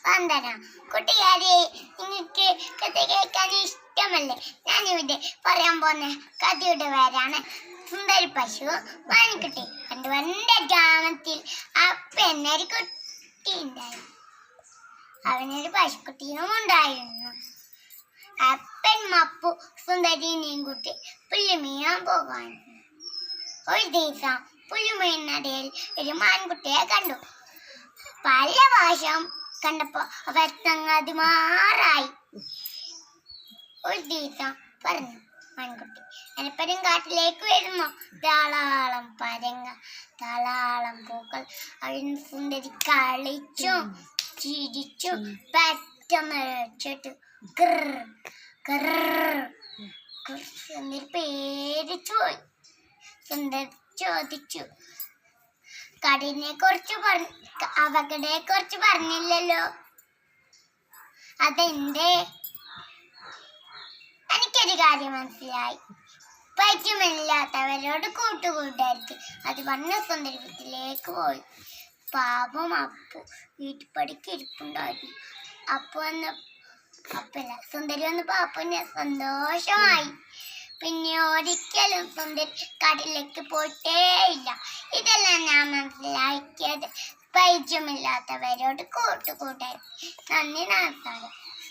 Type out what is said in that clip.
വന്ദന. കൂട്ടുകാരെ, നിങ്ങൾക്ക് കഥ കേൾക്കാൻ ഇഷ്ടമല്ലേ? ഞാനിവിടെ പറയാൻ പോകുന്ന കഥയുടെ പേരാണ് സുന്ദരി പശു മാനിക്കുട്ടി. പണ്ട് ഗ്രാമത്തിൽ അപ്പനൊരു കുട്ടി ഉണ്ടായിരുന്നു. അവനൊരു പശുക്കുട്ടിയും ഉണ്ടായിരുന്നു. അപ്പൻ മപ്പു സുന്ദരിനെയും കുട്ടി പുല്ലുമീയാൻ പോകാൻ. ഒരു ദിവസം പുല്ലുമീനിടയിൽ ഒരു മാൻകുട്ടിയെ കണ്ടു. പല പ്രാവശ്യം കണ്ടപ്പോ അവർ സംഗതി മാറായി. ഒരു ദിവസം പറഞ്ഞു മാൻകുട്ടി, എനപ്പരും കാട്ടിലേക്ക് വരുന്നു. ധാരാളം പരങ്ങ, ധാരാളം പൂക്കൾ. അവൻ സുന്ദരി കളിച്ചും ചിരിച്ചും പെട്ടെന്ന് വെച്ചിട്ട് സുന്ദരി പേടിച്ചു പോയി. സുന്ദരി ചോദിച്ചു, കടിനെ കുറിച്ച് അവകടെ കുറിച്ച് പറഞ്ഞില്ലല്ലോ, അതെന്തേ? എനിക്കൊരു കാര്യം മനസ്സിലായി. പരിചയമില്ലാത്തവരോട് കൂട്ടുകൂട്ടരുത്. അത് പറഞ്ഞ സുന്ദരി വീട്ടിലേക്ക് പോയി. പാപം അപ്പു വീട്ടുപടിക്ക് ഇരിപ്പുണ്ടായിരുന്നു. സുന്ദരി വന്നപ്പോ അപ്പുവിന് സന്തോഷമായി. പിന്നെ ഒരിക്കലും സുന്ദരി കാട്ടിലേക്ക് പോയിട്ടേയില്ല. ഇതെല്ലാം ഞാൻ മനസ്സിലാക്കിയത് പരിചയമില്ലാത്തവരോട് കൂട്ടുകൂട്ടരുത്. നന്ദി, നമസ്കാരം.